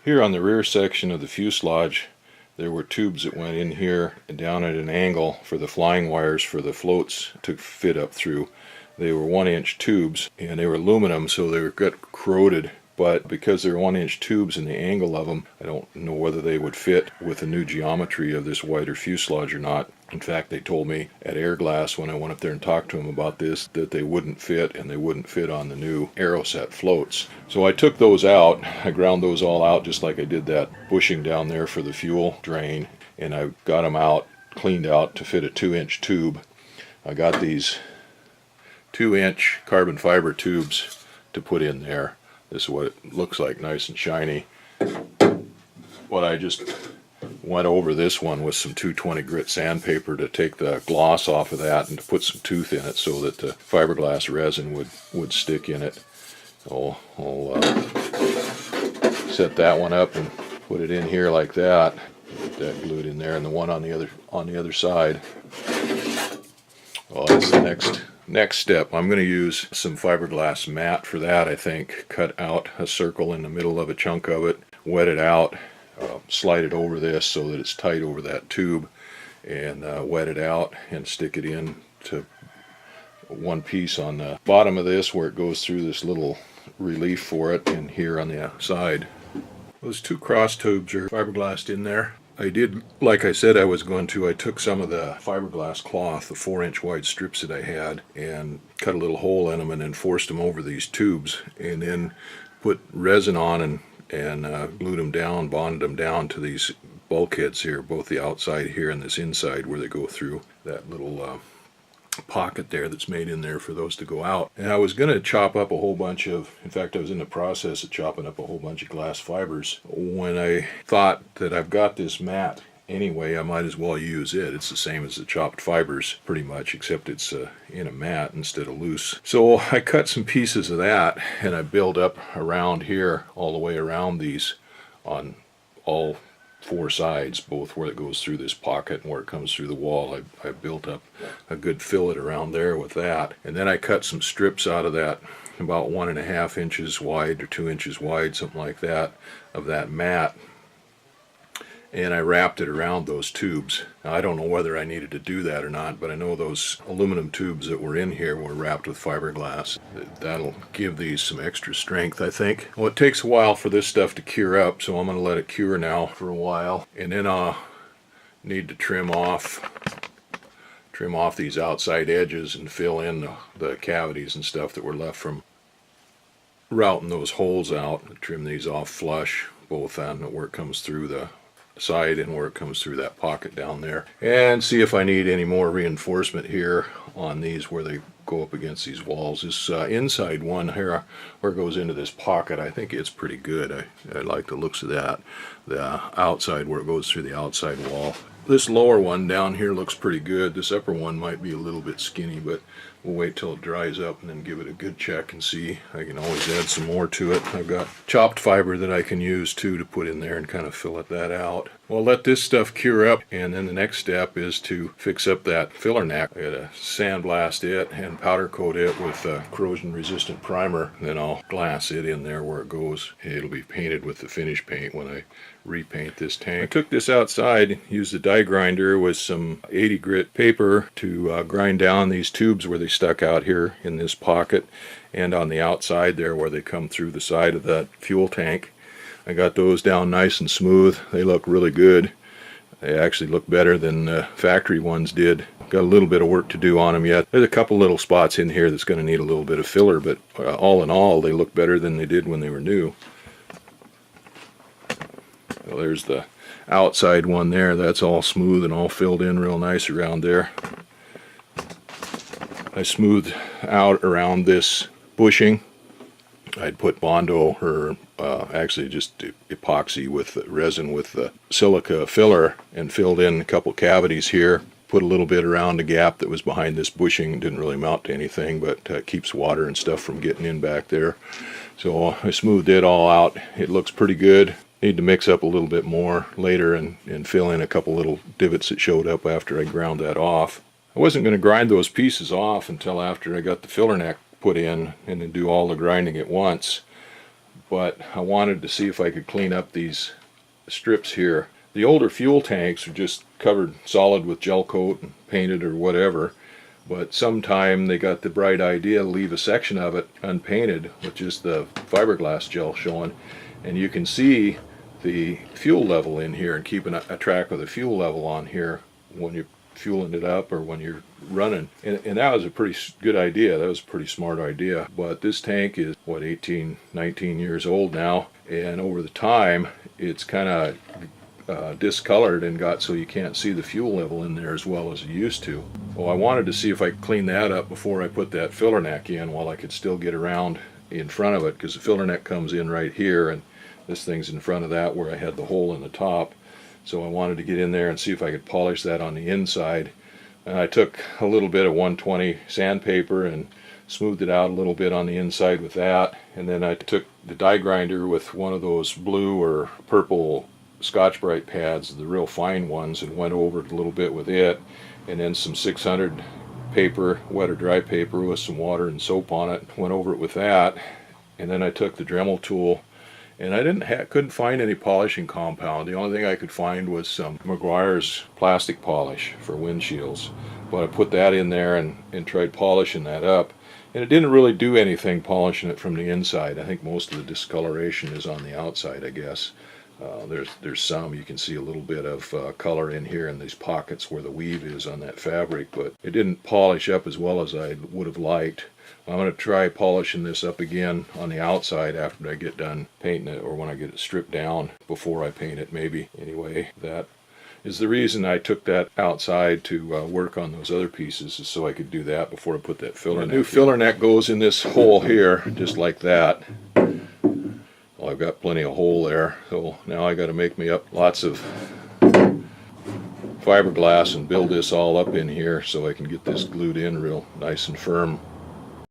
Here on the rear section of the fuselage, there were tubes that went in here and down at an angle for the flying wires for the floats to fit up through. They were 1-inch tubes and they were aluminum, so they got corroded. But because they're 1-inch tubes and the angle of them, I don't know whether they would fit with the new geometry of this wider fuselage or not. In fact, they told me at Airglass when I went up there and talked to them about this that they wouldn't fit, and they wouldn't fit on the new Aeroset floats. So I took those out. I ground those all out just like I did that bushing down there for the fuel drain, and I got them out, cleaned out to fit a 2-inch tube. I got these 2-inch carbon fiber tubes to put in there. This is what it looks like, nice and shiny. What I just went over this one with some 220 grit sandpaper to take the gloss off of that and to put some tooth in it so that the fiberglass resin would stick in it. So I'll set that one up and put it in here like that. Get that glued in there, and the one on the other side. Well, that's the next step. I'm going to use some fiberglass mat for that, I think. Cut out a circle in the middle of a chunk of it, wet it out, slide it over this so that it's tight over that tube, and wet it out and stick it in to one piece on the bottom of this where it goes through this little relief for it, and here on the side. Those 2 cross tubes are fiberglassed in there. I did, like I said I was going to, I took some of the fiberglass cloth, the 4-inch wide strips that I had, and cut a little hole in them and then forced them over these tubes, and then put resin on and glued them down, bonded them down to these bulkheads here, both the outside here and this inside where they go through that little pocket there that's made in there for those to go out. And I was going to chop up a whole bunch of, in fact I was in the process of chopping up a whole bunch of glass fibers when I thought that I've got this mat anyway, I might as well use it. It's the same as the chopped fibers pretty much, except it's in a mat instead of loose. So I cut some pieces of that and I built up around here, all the way around these on all 4 sides, both where it goes through this pocket and where it comes through the wall. I built up a good fillet around there with that, and then I cut some strips out of that, about 1.5 inches wide or 2 inches wide, something like that, of that mat, and I wrapped it around those tubes. Now, I don't know whether I needed to do that or not, but I know those aluminum tubes that were in here were wrapped with fiberglass. That'll give these some extra strength, I think. Well, it takes a while for this stuff to cure up, so I'm going to let it cure now for a while, and then I'll need to trim off these outside edges and fill in the cavities and stuff that were left from routing those holes out. Trim these off flush, both on where it comes through the side and where it comes through that pocket down there, and see if I need any more reinforcement here on these where they go up against these walls. This inside one here where it goes into this pocket, I think it's pretty good. I like the looks of that. The outside where it goes through the outside wall, this lower one down here looks pretty good. This upper one might be a little bit skinny, but we'll wait till it dries up and then give it a good check and see. I can always add some more to it. I've got chopped fiber that I can use too to put in there and kind of fillet that out. Well, let this stuff cure up, and then the next step is to fix up that filler neck. I gotta sandblast it and powder coat it with corrosion resistant primer. Then I'll glass it in there where it goes. It'll be painted with the finish paint when I repaint this tank. I took this outside, used the die grinder with some 80 grit paper to grind down these tubes where they stuck out here in this pocket and on the outside there where they come through the side of that fuel tank. I got those down nice and smooth. They look really good. They actually look better than the factory ones did. Got a little bit of work to do on them yet. There's a couple little spots in here that's going to need a little bit of filler, but all in all they look better than they did when they were new. Well, there's the outside one there. That's all smooth and all filled in real nice around there. I smoothed out around this bushing. I'd put Bondo, or actually just epoxy with resin with the silica filler, and filled in a couple cavities here. Put a little bit around the gap that was behind this bushing. Didn't really mount to anything, but keeps water and stuff from getting in back there. So I smoothed it all out. It looks pretty good. Need to mix up a little bit more later and fill in a couple little divots that showed up after I ground that off. I wasn't going to grind those pieces off until after I got the filler neck put in and then do all the grinding at once, but I wanted to see if I could clean up these strips here. The older fuel tanks are just covered solid with gel coat and painted or whatever, but sometime they got the bright idea to leave a section of it unpainted with just the fiberglass gel showing, and you can see the fuel level in here and keeping a track of the fuel level on here when you're fueling it up or when you're running. And that was a pretty good idea. That was a pretty smart idea. But this tank is, what, 18, 19 years old now, and over the time it's kind of discolored and got so you can't see the fuel level in there as well as you used to. Well, I wanted to see if I could clean that up before I put that filler neck in while I could still get around in front of it, because the filler neck comes in right here and this thing's in front of that where I had the hole in the top. So I wanted to get in there and see if I could polish that on the inside. And I took a little bit of 120 sandpaper and smoothed it out a little bit on the inside with that. And then I took the die grinder with one of those blue or purple Scotch-Brite pads, the real fine ones, and went over it a little bit with it. And then some 600 paper, wet or dry paper with some water and soap on it, went over it with that. And then I took the Dremel tool, and I couldn't find any polishing compound. The only thing I could find was some Meguiar's plastic polish for windshields. But I put that in there and tried polishing that up. And it didn't really do anything polishing it from the inside. I think most of the discoloration is on the outside, I guess. There's some, you can see a little bit of color in here in these pockets where the weave is on that fabric, but it didn't polish up as well as I would have liked. I'm going to try polishing this up again on the outside after I get done painting it, or when I get it stripped down before I paint it maybe. Anyway, that is the reason I took that outside to work on those other pieces, is so I could do that before I put that filler neck. The new filler neck goes in this hole here, just like that. Well, I've got plenty of hole there, so now I got to make me up lots of fiberglass and build this all up in here so I can get this glued in real nice and firm.